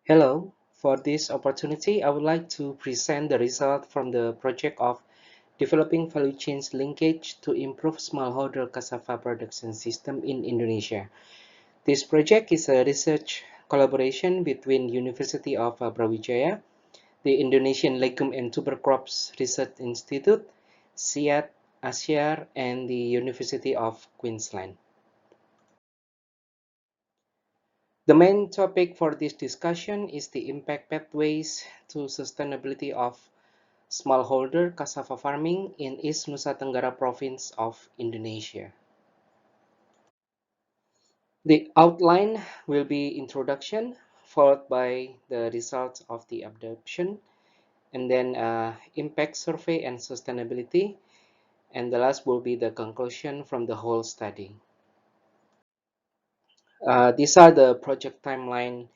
Hello, for this opportunity, I would like to present the result from the project of developing value chain linkage to improve smallholder cassava production system in Indonesia. This project is a research collaboration between University of Brawijaya, the Indonesian Legume and Tuber Crops Research Institute, SIAT, ASIAR, and the University of Queensland. The main topic for this discussion is the impact pathways to sustainability of smallholder cassava farming in East Nusa Tenggara province of Indonesia. The outline will be introduction, followed by the results of the adoption, and then impact survey and sustainability, and the last will be the conclusion from the whole study. These are the project timeline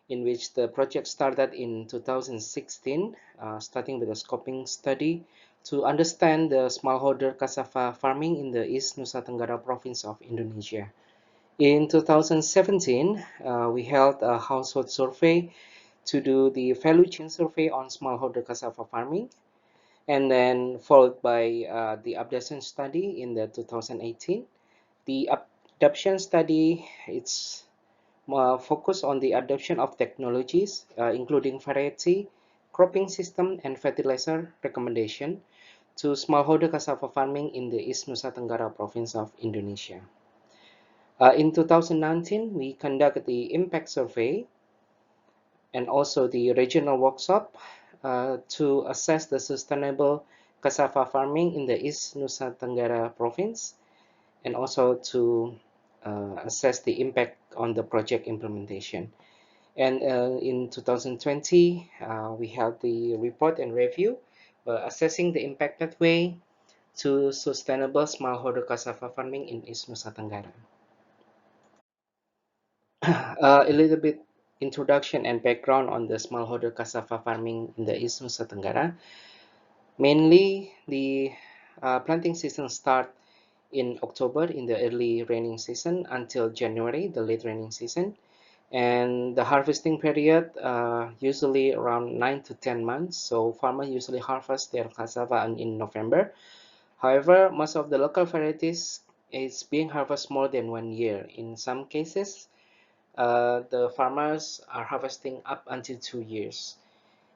in which the project started in 2016, starting with a scoping study to understand the smallholder cassava farming in the East Nusa Tenggara province of Indonesia. In 2017, we held a household survey to do the value chain survey on smallholder cassava farming, and then followed by the adoption study in the 2018. The adoption study, it's focus on the adoption of technologies, including variety, cropping system, and fertilizer recommendation to smallholder cassava farming in the East Nusa Tenggara province of Indonesia. In 2019, we conducted the impact survey and also the regional workshop to assess the sustainable cassava farming in the East Nusa Tenggara province, and also to assess the impact on the project implementation. And in 2020, we held the report and review assessing the impact pathway to sustainable smallholder cassava farming in East Nusa Tenggara. A little bit introduction and background on the smallholder cassava farming in the East Nusa Tenggara. Mainly, the planting season start in October in the early raining season until January, the late raining season. And the harvesting period usually around 9 to 10 months. So farmers usually harvest their cassava in November. However, most of the local varieties is being harvested more than 1 year. In some cases, the farmers are harvesting up until 2 years.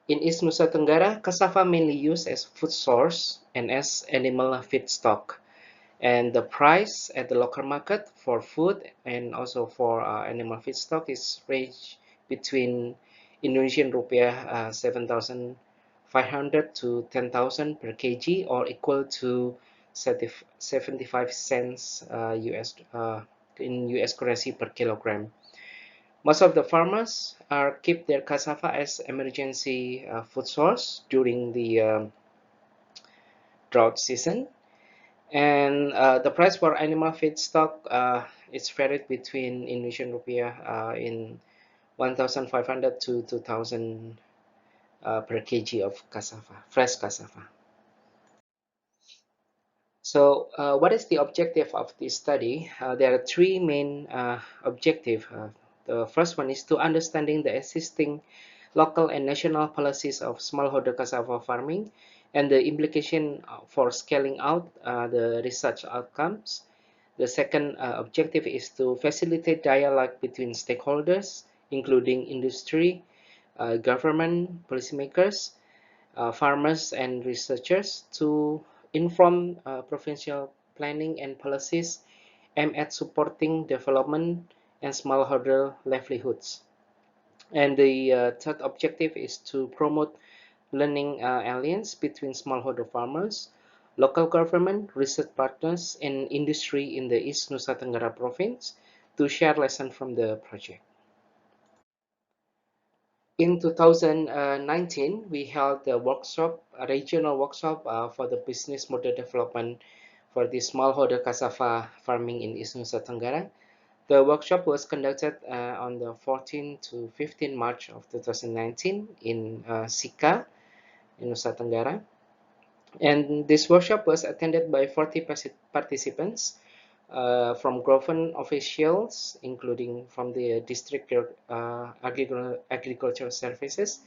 In East Nusa Tenggara, cassava mainly used as food source and as animal feedstock. And the price at the local market for food and also for animal feedstock is range between Indonesian rupiah 7,500 to 10,000 per kg, or equal to 75 cents US in US currency per kilogram. Most of the farmers keep their cassava as emergency food source during the drought season. And the price for animal feedstock is varied between Indonesian rupiah in 1,500 to 2,000 per kg of cassava, fresh cassava. So what is the objective of this study? There are three main objectives. The first one is to understanding the existing local and national policies of smallholder cassava farming and the implication for scaling out the research outcomes. The second objective is to facilitate dialogue between stakeholders, including industry, government, policymakers, farmers, and researchers to inform provincial planning and policies aimed at supporting development and smallholder livelihoods. And the third objective is to promote learning alliance between smallholder farmers, local government, research partners, and industry in the East Nusa Tenggara province to share lessons from the project. In 2019, we held a workshop, a regional workshop for the business model development for the smallholder cassava farming in East Nusa Tenggara. The workshop was conducted on the 14 to 15 March of 2019 in Sika, in Nusa Tenggara. And this workshop was attended by 40 participants from government officials, including from the district agricultural services,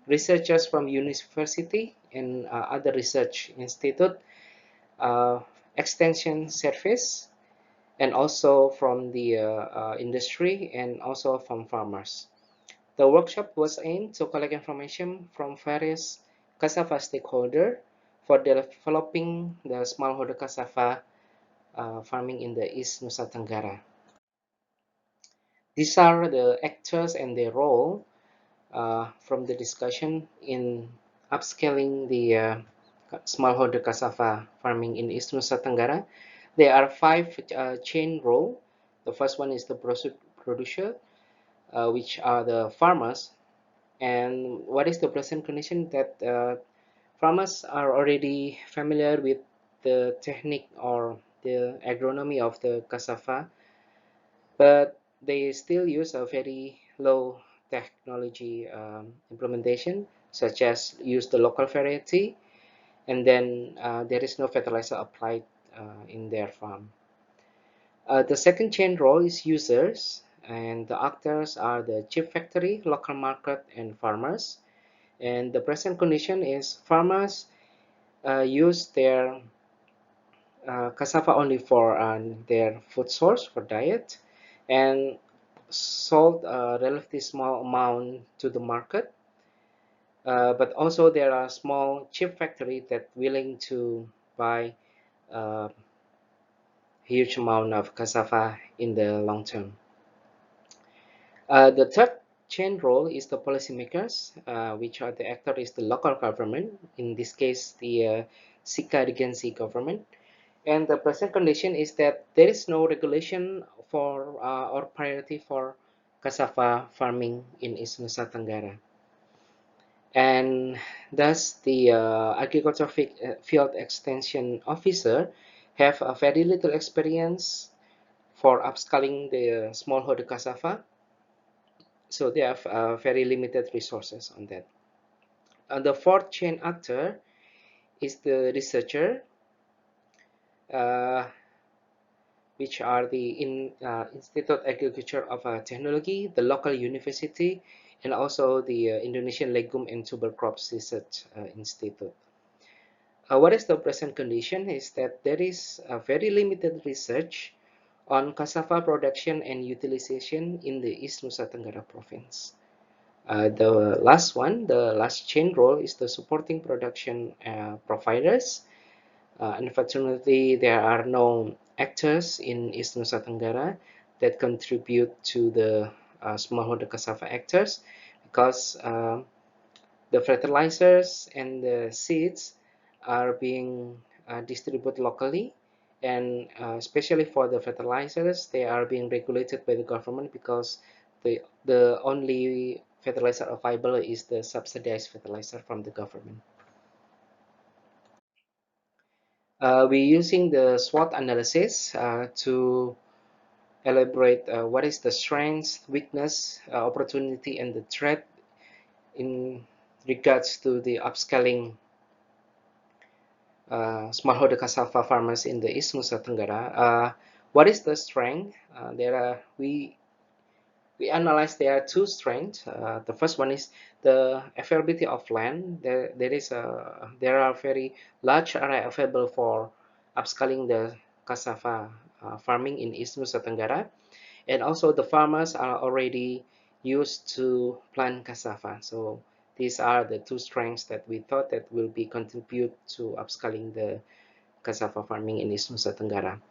researchers from university and other research institute, uh, extension service, and also from the industry and also from farmers. The workshop was aimed to collect information from various cassava stakeholders for developing the smallholder cassava farming in the East Nusa Tenggara. These are the actors and their role from the discussion in upscaling the smallholder cassava farming in East Nusa Tenggara. There are five chain role. The first one is the producer, which are the farmers. And what is the present condition that farmers are already familiar with the technique or the agronomy of the cassava, but they still use a very low technology implementation, such as use the local variety, and then there is no fertilizer applied in their farm. The second chain role is users, and the actors are the chip factory, local market, and farmers. And the present condition is farmers use their cassava only for their food source for diet, and sold a relatively small amount to the market. But also there are small chip factories that willing to buy a huge amount of cassava in the long term. The third chain role is the policymakers, which are the actor is the local government, in this case the Sika Regency government. And the present condition is that there is no regulation for or priority for cassava farming in East Nusa Tenggara. And thus the agriculture field extension officer have a very little experience for upscaling the smallholder cassava, so they have very limited resources on that. And the fourth chain actor is the researcher, uh, which are the Institute Agriculture of Technology, the local university, and also the Indonesian Legume and Tuber Crops Research Institute. What is the present condition is that there is a very limited research on cassava production and utilization in the East Nusa Tenggara province. The last one, the last chain role is the supporting production providers. Unfortunately, there are no actors in East Nusa Tenggara that contribute to the smallholder cassava actors, because the fertilizers and the seeds are being distributed locally, and especially for the fertilizers, they are being regulated by the government, because the only fertilizer available is the subsidized fertilizer from the government. We're using the SWOT analysis to elaborate what is the strengths, weakness, opportunity, and the threat in regards to the upscaling smallholder cassava farmers in the East Nusa Tenggara. What is the strength? We analyze there are two strengths. The first one is the availability of land. There are very large area available for upscaling the cassava farming in East Nusa Tenggara, and also the farmers are already used to plant cassava. So these are the two strengths that we thought that will be contribute to upscaling the cassava farming in East Nusa Tenggara.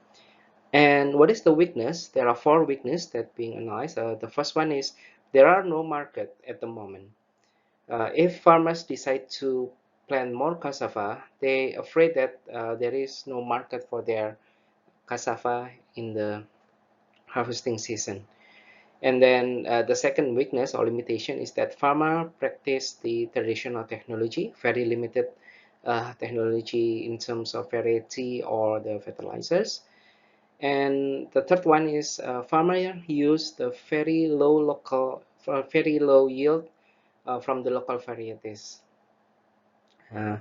And what is the weakness? There are four weaknesses that being analyzed. The first one is there are no market at the moment. If farmers decide to plant more cassava, they afraid that there is no market for their cassava in the harvesting season. And then the second weakness or limitation is that farmer practice the traditional technology, very limited technology in terms of variety or the fertilizers. And the third one is farmer use the very low yield from the local varieties. Uh,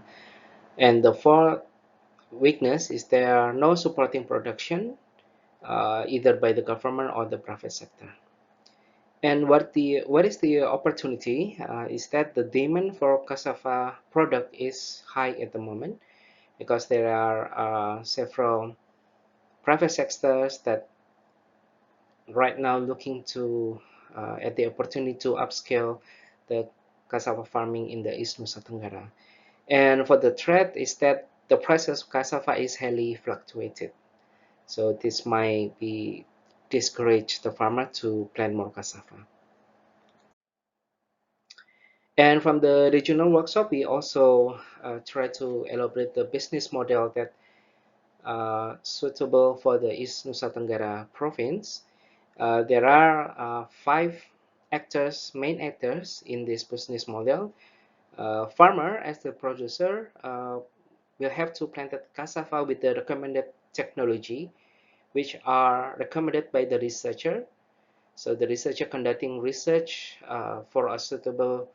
and the fourth weakness is there are no supporting production, either by the government or the private sector. And what is the opportunity is that the demand for cassava product is high at the moment because there are several private sectors that right now looking to at the opportunity to upscale the cassava farming in the East Nusa Tenggara. And for the threat is that the price of cassava is highly fluctuated. So this might be discourage the farmer to plant more cassava. And from the regional workshop, we also try to elaborate the business model that suitable for the East Nusa Tenggara province. There are five actors, main actors in this business model. Farmer as the producer will have to plant the cassava with the recommended technology, which are recommended by the researcher. So the researcher conducting research for a suitable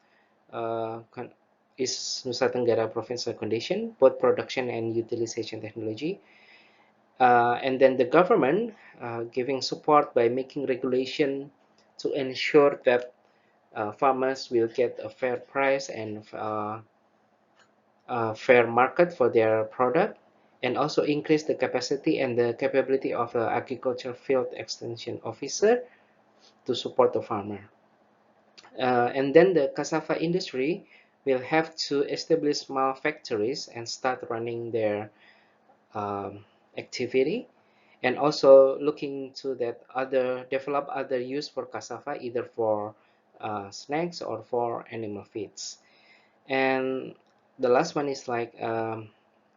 is Nusa Tenggara provincial condition, both production and utilization technology. And then the government giving support by making regulation to ensure that farmers will get a fair price and fair market for their product, and also increase the capacity and the capability of the agriculture field extension officer to support the farmer. And then the cassava industry will have to establish small factories and start running their activity, and also looking to that other develop other use for cassava, either for snacks or for animal feeds. And the last one is like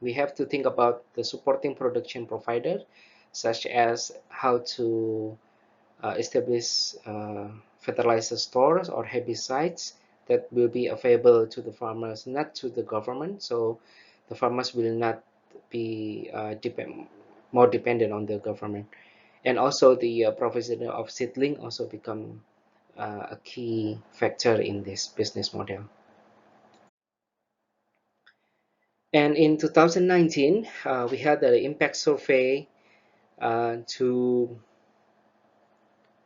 we have to think about the supporting production provider, such as how to establish fertilizer stores or herbicides that will be available to the farmers, not to the government. So the farmers will not be more dependent on the government. And also the provision of seedling also become a key factor in this business model. And in 2019, we had the impact survey to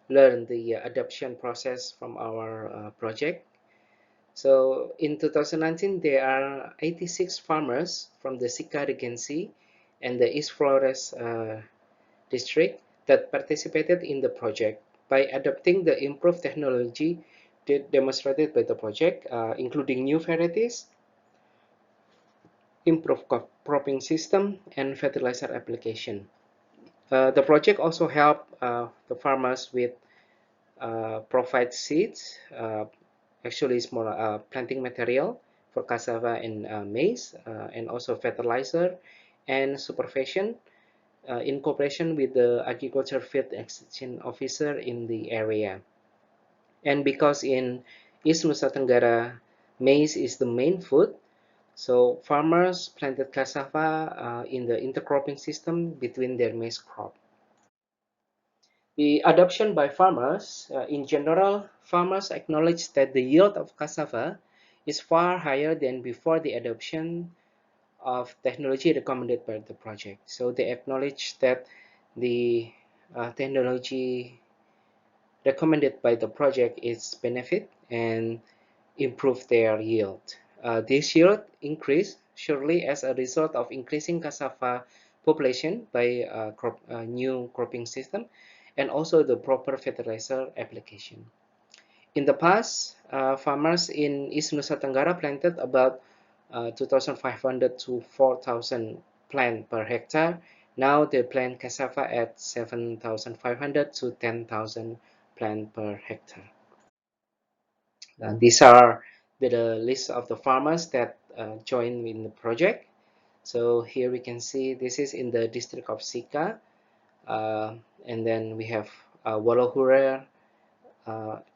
learn the adoption process from our project. So in 2019, there are 86 farmers from the Sika Regency and the East Flores district that participated in the project by adopting the improved technology demonstrated by the project, including new varieties, improved cropping system, and fertilizer application. The project also helped the farmers with provide seeds, actually it's more planting material for cassava and maize, and also fertilizer and supervision in cooperation with the agriculture field extension officer in the area. And because in East Nusa Tenggara, maize is the main food, so farmers planted cassava in the intercropping system between their maize crop. The adoption by farmers, in general, farmers acknowledge that the yield of cassava is far higher than before the adoption of technology recommended by the project. So they acknowledge that the technology recommended by the project is benefit and improve their yield. This yield increase surely as a result of increasing cassava population by new cropping system and also the proper fertilizer application. In the past, farmers in East Nusa Tenggara planted about 2,500 to 4,000 plant per hectare. Now they plant cassava at 7,500 to 10,000 plant per hectare. These are the list of the farmers that joined in the project. So here we can see this is in the district of Sika, and then we have Wolohurer.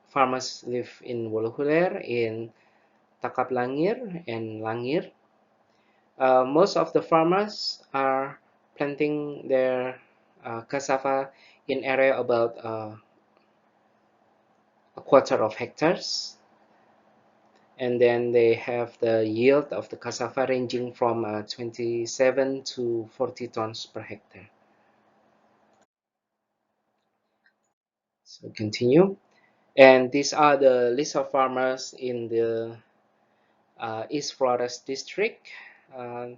Farmers live in Wolohurer, in Takap Langir, and Langir. Most of the farmers are planting their cassava in area about a quarter of hectares, and then they have the yield of the cassava ranging from 27 to 40 tons per hectare. So continue. And these are the list of farmers in the East Flores district. Uh,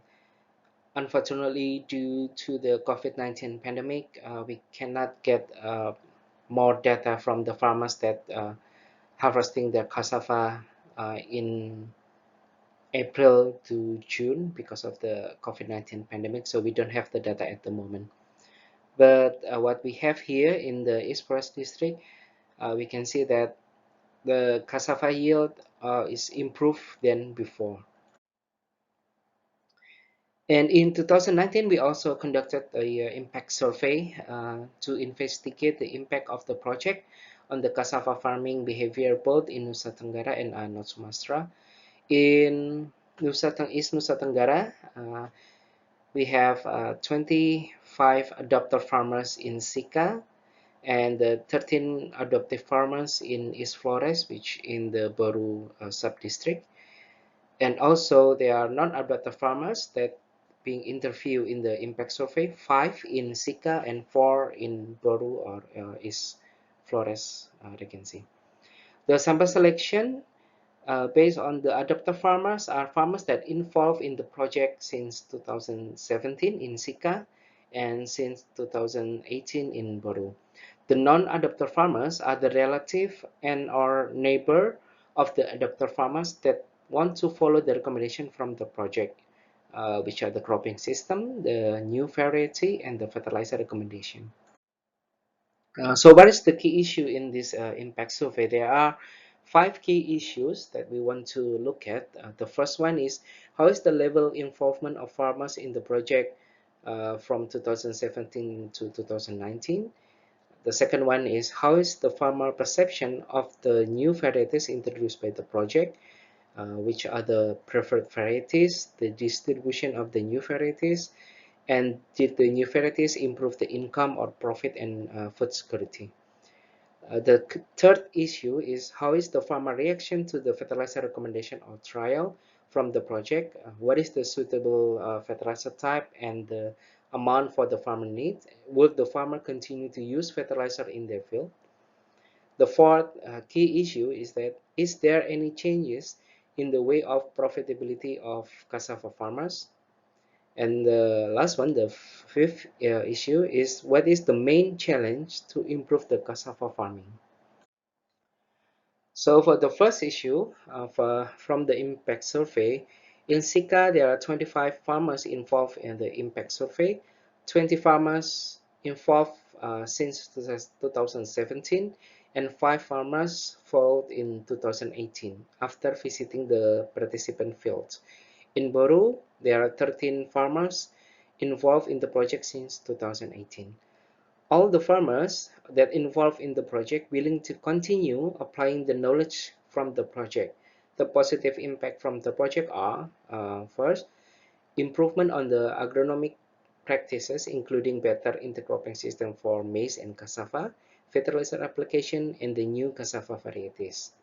Unfortunately, due to the COVID-19 pandemic, we cannot get more data from the farmers that harvesting their cassava in April to June because of the COVID-19 pandemic. So we don't have the data at the moment. But what we have here in the East Forest district, we can see that the cassava yield is improved than before. And in 2019, we also conducted a impact survey to investigate the impact of the project on the cassava farming behavior both in Nusa Tenggara and North Sumatra. In East Nusa Tenggara, we have 25 adopter farmers in Sika and 13 adoptive farmers in East Flores, which in the Baru sub-district. And also there are non-adoptive farmers that being interviewed in the impact survey, 5 in Sika and 4 in Baru or East Flores Regency. The sample selection based on the adopter farmers are farmers that involved in the project since 2017 in Sika and since 2018 in Baru. The non-adopter farmers are the relative and or neighbor of the adopter farmers that want to follow the recommendation from the project, which are the cropping system, the new variety, and the fertilizer recommendation. So what is the key issue in this impact survey? There are 5 key issues that we want to look at. The first one is how is the level involvement of farmers in the project from 2017 to 2019? The second one is how is the farmer perception of the new varieties introduced by the project? Which are the preferred varieties, the distribution of the new varieties, and did the new varieties improve the income or profit and food security? The third issue is how is the farmer reaction to the fertilizer recommendation or trial from the project? What is the suitable fertilizer type and the amount for the farmer needs? Will the farmer continue to use fertilizer in their field? The fourth key issue is that is there any changes in the way of profitability of cassava farmers? And the last one, the fifth issue is what is the main challenge to improve the cassava farming? So for the first issue from the impact survey, in Sika there are 25 farmers involved in the impact survey, 20 farmers involved since 2017, and 5 farmers followed in 2018 after visiting the participant fields. In Boru, there are 13 farmers involved in the project since 2018. All the farmers that involved in the project willing to continue applying the knowledge from the project. The positive impact from the project are first, improvement on the agronomic practices, including better intercropping system for maize and cassava, fertilizer application, and the new cassava varieties.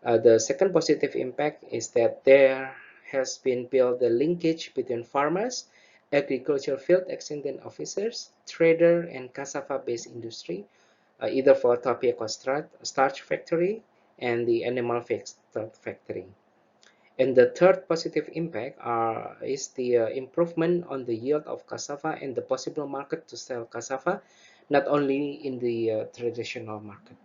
The second positive impact is that there has been built the linkage between farmers, agriculture field extension officers, trader, and cassava-based industry, either for tapioca starch factory and the animal feedstock factory. And the third positive impact is the improvement on the yield of cassava and the possible market to sell cassava, not only in the traditional market.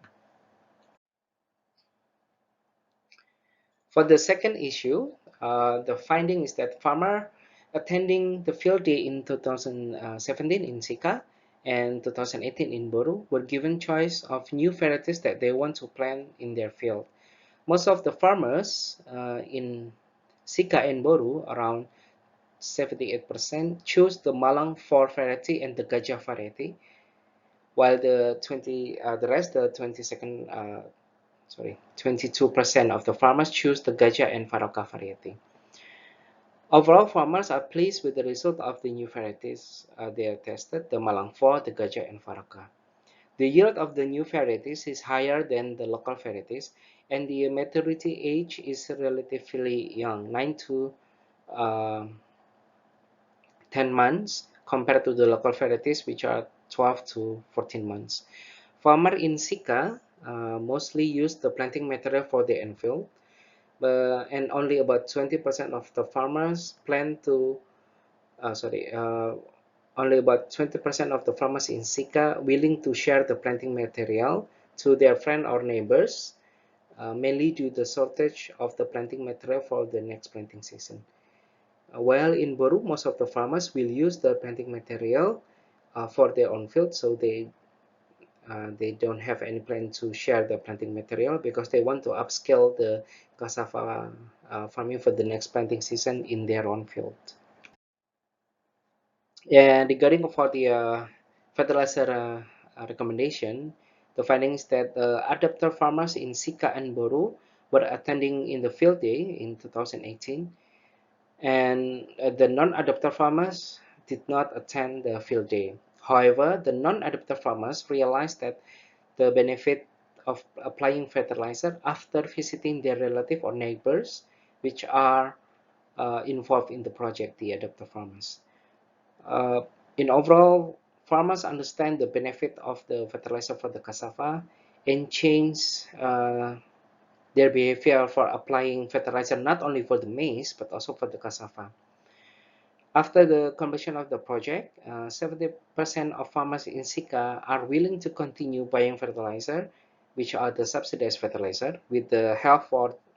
For the second issue, the finding is that farmer attending the field day in 2017 in Sika and 2018 in Boru were given choice of new varieties that they want to plant in their field. Most of the farmers in Sika and Boru, around 78%, chose the Malang 4 variety and the Gajah variety, while the rest, the 22% of the farmers choose the Gajah and Faroka variety. Overall, farmers are pleased with the result of the new varieties they have tested, the Malang 4, the Gajah, and Faroka. The yield of the new varieties is higher than the local varieties, and the maturity age is relatively young, 9 to uh, 10 months, compared to the local varieties, which are 12 to 14 months. Farmer in Sika mostly use the planting material for the infill, and only about 20% of the farmers plan to, only about 20% of the farmers in Sika willing to share the planting material to their friends or neighbors, mainly due to the shortage of the planting material for the next planting season. While in Boru, most of the farmers will use the planting material for their own field, so they don't have any plan to share the planting material because they want to upscale the cassava farming for the next planting season in their own field. And regarding for the fertilizer recommendation, the findings that adapter farmers in Sika and Boru were attending in the field day in 2018, and the non-adapter farmers did not attend the field day. However, the non-adapter farmers realized that the benefit of applying fertilizer after visiting their relative or neighbors, which are involved in the project, the adapter farmers. Uh, in overall, farmers understand the benefit of the fertilizer for the cassava and change their behavior for applying fertilizer not only for the maize but also for the cassava. After the completion of the project, 70% of farmers in Sika are willing to continue buying fertilizer, which are the subsidized fertilizer, with the help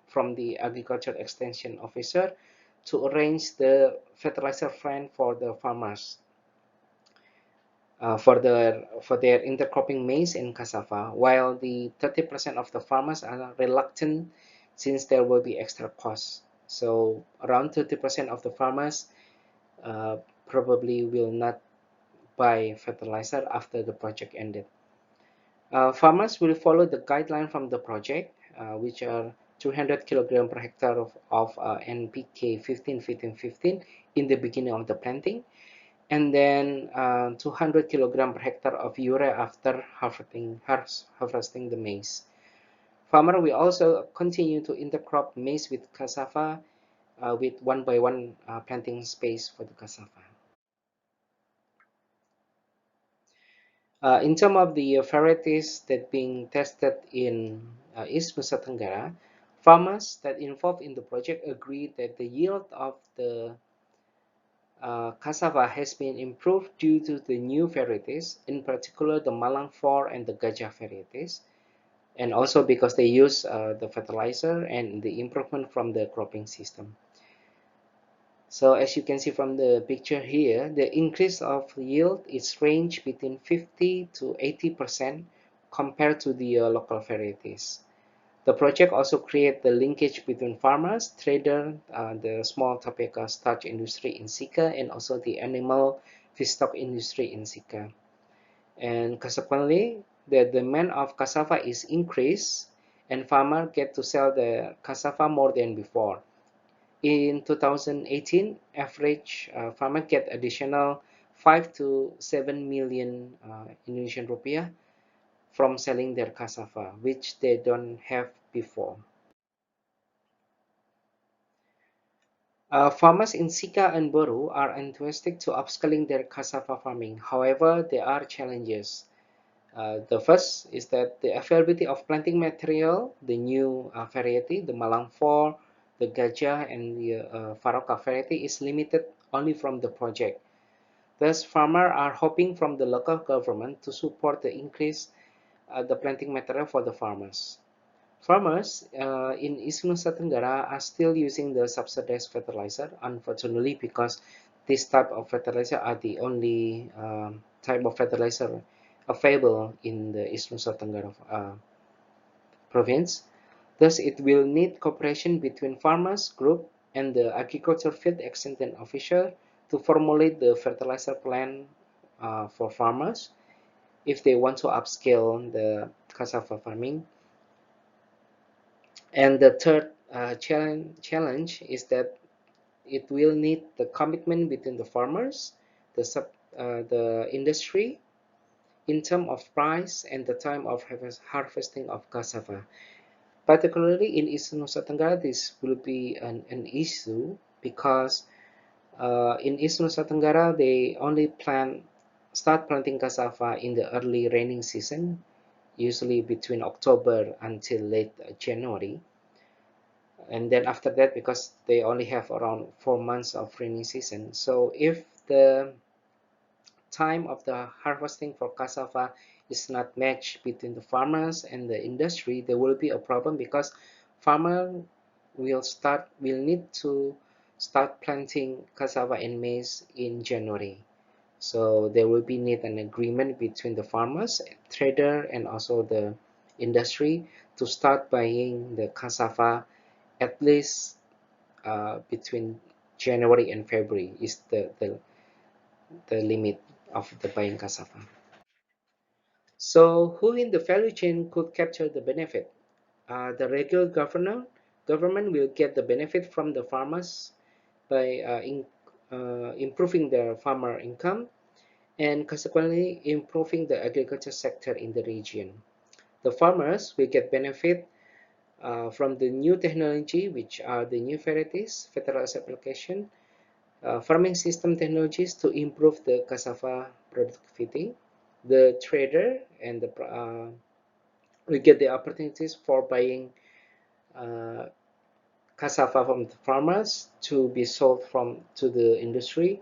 from the agriculture extension officer to arrange the fertilizer fund for the farmers for their intercropping maize and cassava, while the 30% of the farmers are reluctant since there will be extra costs. So around 30% of the farmers probably will not buy fertilizer after the project ended. Farmers will follow the guideline from the project, which are 200 kilogram per hectare of NPK 15 15 15 in the beginning of the planting, and then 200 kilogram per hectare of urea after harvesting the maize. Farmer will also continue to intercrop maize with cassava with one by one planting space for the cassava. In terms of the varieties that being tested in East Nusa Tenggara, farmers that involved in the project agree that the yield of the cassava has been improved due to the new varieties, in particular the Malang 4 and the Gajah varieties, and also because they use the fertilizer and the improvement from the cropping system. So as you can see from the picture here, the increase of yield is range between 50 to 80% compared to the local varieties. The project also creates the linkage between farmers, trader, the small tapioca starch industry in Sika, and also the animal feedstock industry in Sika. And consequently, the demand of cassava is increased, and farmers get to sell the cassava more than before. In 2018, average farmer get additional 5 to 7 million Indonesian rupiah from selling their cassava, which they don't have before. Farmers in Sika and Boru are enthusiastic to upscaling their cassava farming. However, there are challenges. The first is that the availability of planting material, the new variety, the Malang 4, the Gajah, and the Faroka variety is limited only from the project. Thus, farmers are hoping from the local government to support the increase the planting material for the farmers. Farmers in East Nusa Tenggara are still using the subsidized fertilizer, unfortunately, because this type of fertilizer are the only type of fertilizer available in the East Nusa Tenggara province. Thus, it will need cooperation between farmers group and the agriculture field extension officer to formulate the fertilizer plan for farmers if they want to upscale the cassava farming. And the third challenge is that it will need the commitment between the farmers, the industry, in terms of price and the time of harvesting of cassava. Particularly in East Nusa Tenggara, this will be an issue because in East Nusa Tenggara, they only start planting cassava in the early raining season, usually between October until late January. And then after that, because they only have around 4 months of rainy season, so if the time of the harvesting for cassava is not matched between the farmers and the industry, there will be a problem because farmer will need to start planting cassava and maize in January. So there will be need an agreement between the farmers, trader, and also the industry to start buying the cassava at least between January and February is the limit of the buying cassava. So who in the value chain could capture the benefit? The regular government will get the benefit from the farmers by improving their farmer income and consequently improving the agriculture sector in the region. The farmers will get benefit from the new technology, which are the new varieties, fertilizer application, farming system technologies to improve the cassava productivity. The trader and the we get the opportunities for buying uh, cassava from the farmers to be sold from to the industry,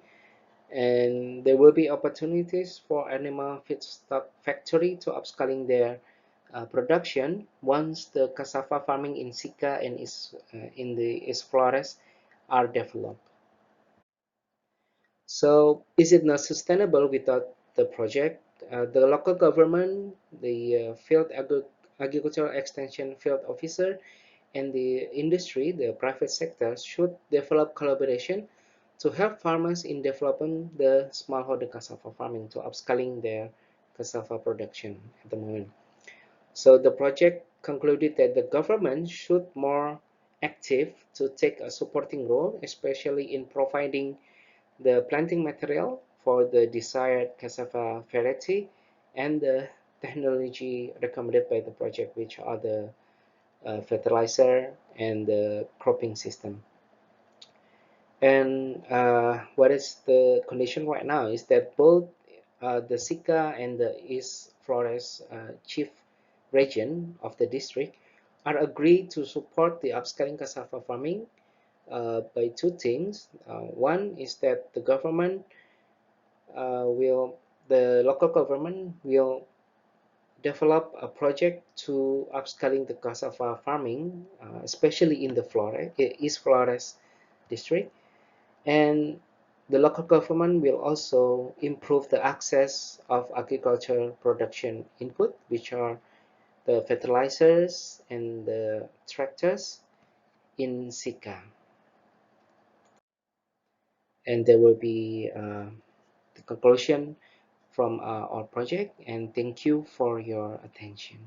and there will be opportunities for animal feedstock factory to upscaling their production once the cassava farming in Sika and in the East Flores are developed. So is it not sustainable without the project? The local government, the agricultural extension field officer, and the industry, the private sector, should develop collaboration to help farmers in developing the smallholder cassava farming to upscaling their cassava production at the moment. So the project concluded that the government should more active to take a supporting role, especially in providing the planting material for the desired cassava variety and the technology recommended by the project, which are the fertilizer and the cropping system. And what is the condition right now is that both the Sika and the East Flores chief region of the district are agreed to support the upscaling cassava farming by two things. One is that will the local government will develop a project to upscaling the cassava farming, especially in the East Flores district, and the local government will also improve the access of agricultural production input, which are the fertilizers and the tractors in Sika. And there will be the conclusion from our project, and thank you for your attention.